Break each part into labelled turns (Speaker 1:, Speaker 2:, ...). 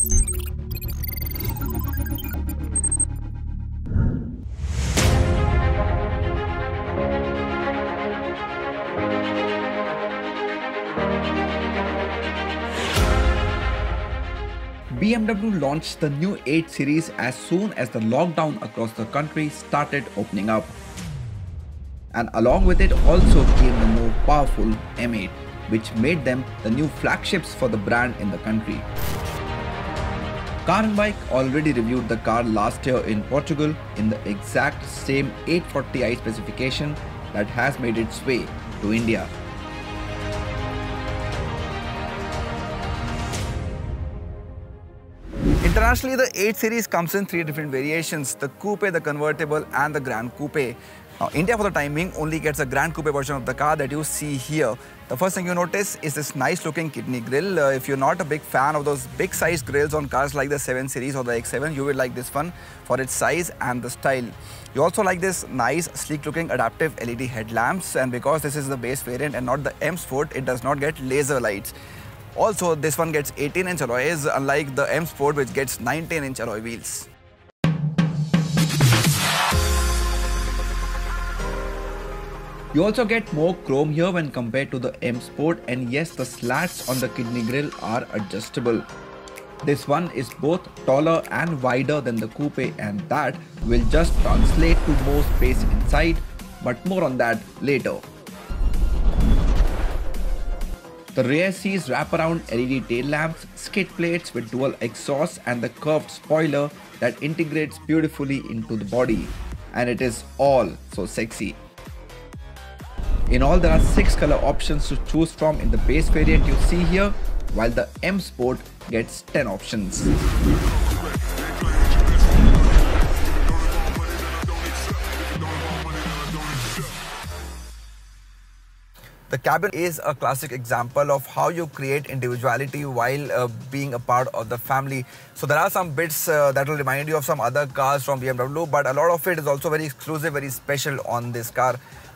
Speaker 1: BMW launched the new 8 Series as soon as the lockdown across the country started opening up. And along with it also came the more powerful M8, which made them the new flagships for the brand in the country. Car and Bike already reviewed the car last year in Portugal in the exact same 840i specification that has made its way to India. Internationally, the 8 Series comes in 3 different variations: the Coupe, the Convertible and the Grand Coupe. Now, India for the time being only gets a Grand Coupe version of the car that you see here. The first thing you notice is this nice looking kidney grille. If you're not a big fan of those big size grills on cars like the 7 Series or the X7, you will like this one for its size and the style. You also like this nice sleek looking adaptive LED headlamps, and because this is the base variant and not the M Sport, it does not get laser lights. Also, this one gets 18-inch alloys, unlike the M Sport which gets 19-inch alloy wheels. You also get more chrome here when compared to the M Sport, and yes, the slats on the kidney grille are adjustable. This one is both taller and wider than the Coupe, and that will just translate to more space inside, but more on that later. The rear sees wraparound LED tail lamps, skid plates with dual exhaust and the curved spoiler that integrates beautifully into the body. And it is all so sexy. In all, there are 6 color options to choose from in the base variant you see here, while the M Sport gets 10 options. The cabin is a classic example of how you create individuality while being a part of the family. So there are some bits that will remind you of some other cars from BMW, but a lot of it is also very exclusive, very special on this car.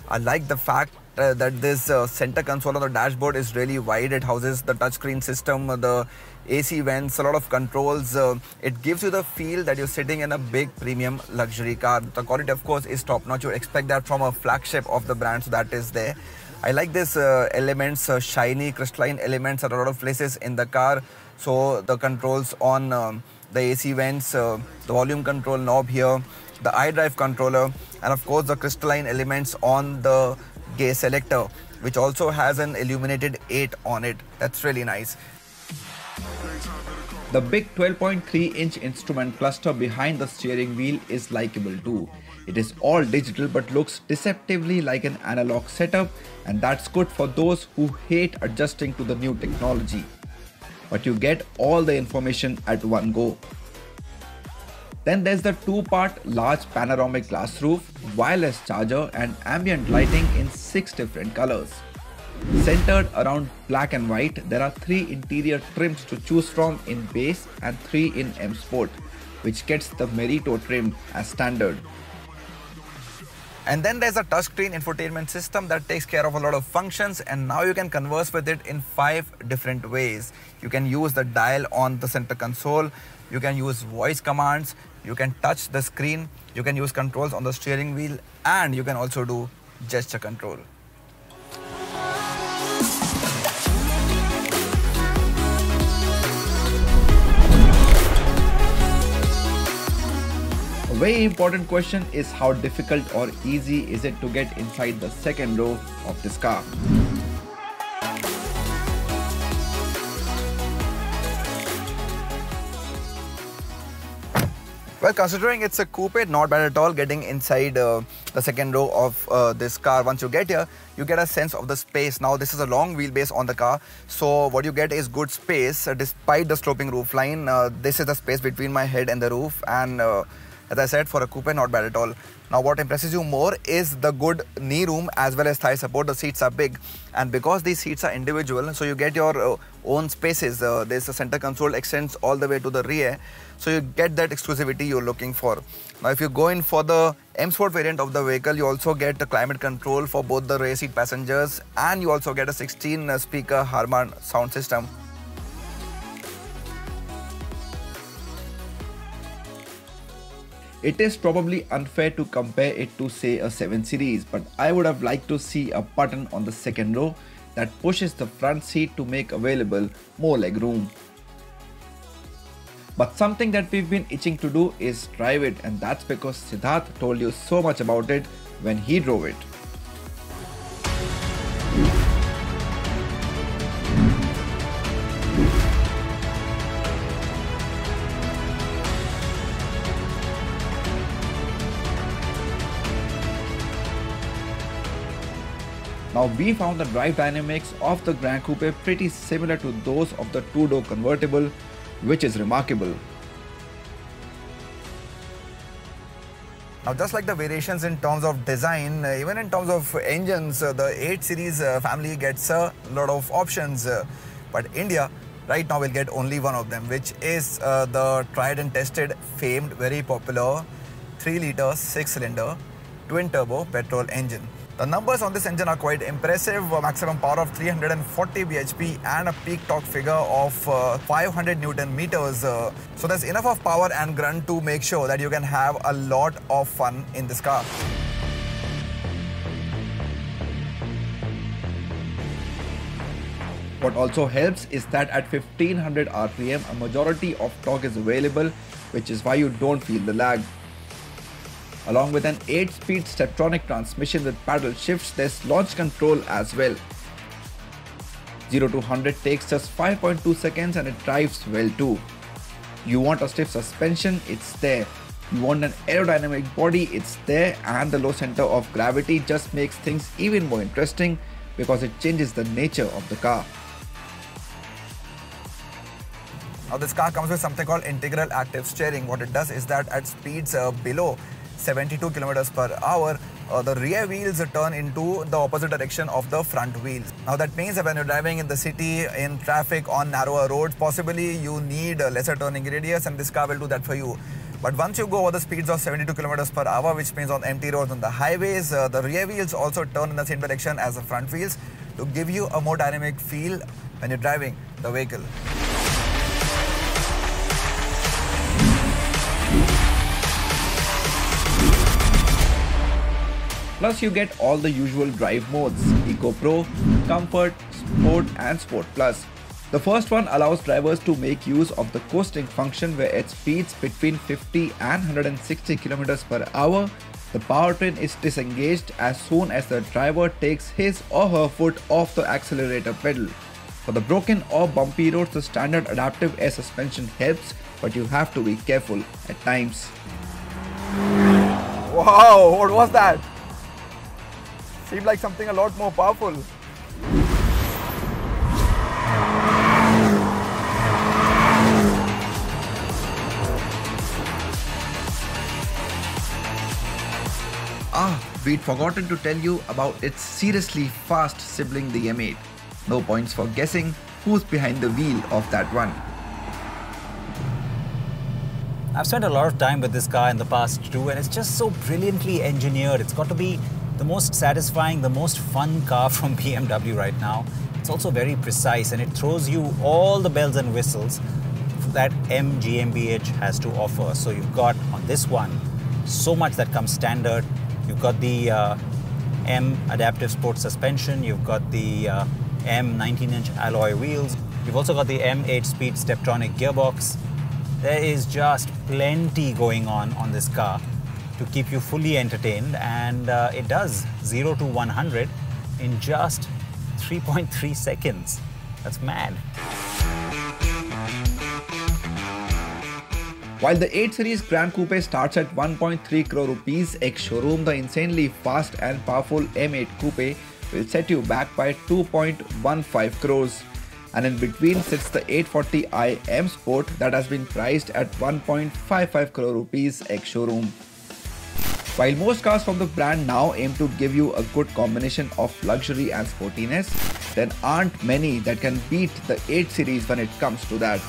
Speaker 1: I like the fact that this center console on the dashboard is really wide. It houses the touchscreen system, the AC vents, a lot of controls. It gives you the feel that you're sitting in a big premium luxury car. The quality, of course, is top-notch. You expect that from a flagship of the brand, so that is there. I like this elements, shiny crystalline elements at a lot of places in the car. So the controls on the AC vents, the volume control knob here, the iDrive controller, and of course the crystalline elements on the gear selector, which also has an illuminated 8 on it. That's really nice. The big 12.3-inch instrument cluster behind the steering wheel is likable too. It is all digital but looks deceptively like an analog setup, and that's good for those who hate adjusting to the new technology. But you get all the information at one go. Then there's the 2-part large panoramic glass roof, wireless charger and ambient lighting in 6 different colors. Centered around black and white, there are 3 interior trims to choose from in base and 3 in M Sport, which gets the Merito trim as standard. And then there's a touchscreen infotainment system that takes care of a lot of functions, and now you can converse with it in 5 different ways. You can use the dial on the center console, you can use voice commands, you can touch the screen, you can use controls on the steering wheel, and you can also do gesture control. A very important question is how difficult or easy is it to get inside the second row of this car. Well, considering it's a coupe, not bad at all getting inside the second row of this car. Once you get here, you get a sense of the space. Now, this is a long wheelbase on the car, so what you get is good space despite the sloping roof line. This is the space between my head and the roof, and as I said, for a coupe, not bad at all. Now, what impresses you more is the good knee room as well as thigh support. The seats are big, and because these seats are individual, so you get your own spaces. This center console extends all the way to the rear, so you get that exclusivity you're looking for. Now, if you go in for the M Sport variant of the vehicle, you also get the climate control for both the rear seat passengers, and you also get a 16 speaker Harman sound system. It is probably unfair to compare it to say a 7 Series, but I would have liked to see a button on the second row that pushes the front seat to make available more legroom. But something that we've been itching to do is drive it, and that's because Siddharth told you so much about it when he drove it. Now we found the drive dynamics of the Gran Coupe pretty similar to those of the two-door convertible, which is remarkable. Now just like the variations in terms of design, even in terms of engines, the 8 Series family gets a lot of options. But India right now will get only one of them, which is the tried and tested, famed, very popular 3-litre 6-cylinder twin-turbo petrol engine. The numbers on this engine are quite impressive, a maximum power of 340 bhp and a peak torque figure of 500 Newton meters. So there's enough of power and grunt to make sure that you can have a lot of fun in this car. What also helps is that at 1500 RPM, a majority of torque is available, which is why you don't feel the lag. Along with an 8-speed Steptronic transmission with paddle shifts, there's launch control as well. 0 to 100 takes just 5.2 seconds and it drives well too. You want a stiff suspension, it's there. You want an aerodynamic body, it's there, and the low center of gravity just makes things even more interesting because it changes the nature of the car. Now this car comes with something called integral active steering. What it does is that at speeds below 72 km per hour, the rear wheels turn into the opposite direction of the front wheels. Now that means that when you're driving in the city, in traffic, on narrower roads, possibly you need a lesser turning radius, and this car will do that for you. But once you go over the speeds of 72 km per hour, which means on empty roads on the highways, the rear wheels also turn in the same direction as the front wheels to give you a more dynamic feel when you're driving the vehicle. Plus you get all the usual drive modes: Eco Pro, Comfort, Sport and Sport Plus. The first one allows drivers to make use of the coasting function, where at speeds between 50 and 160 km per hour, the powertrain is disengaged as soon as the driver takes his or her foot off the accelerator pedal. For the broken or bumpy roads, the standard adaptive air suspension helps, but you have to be careful at times. Wow, what was that? Seemed like something a lot more powerful. We'd forgotten to tell you about its seriously fast sibling, the M8. No points for guessing who's behind the wheel of that one.
Speaker 2: I've spent a lot of time with this car in the past too, and it's just so brilliantly engineered. It's got to be the most satisfying, the most fun car from BMW right now. It's also very precise, and it throws you all the bells and whistles that M GmbH has to offer. So you've got on this one so much that comes standard. You've got the M adaptive sports suspension, you've got the M 19-inch alloy wheels, you've also got the M 8-speed Steptronic gearbox. There is just plenty going on this car to keep you fully entertained, and it does 0 to 100 in just 3.3 seconds. That's mad.
Speaker 1: While the 8 Series Gran Coupe starts at 1.3 crore rupees ex-showroom, the insanely fast and powerful M8 Coupe will set you back by 2.15 crores. And in between sits the 840i M Sport that has been priced at 1.55 crore rupees ex-showroom. While most cars from the brand now aim to give you a good combination of luxury and sportiness, there aren't many that can beat the 8 Series when it comes to that.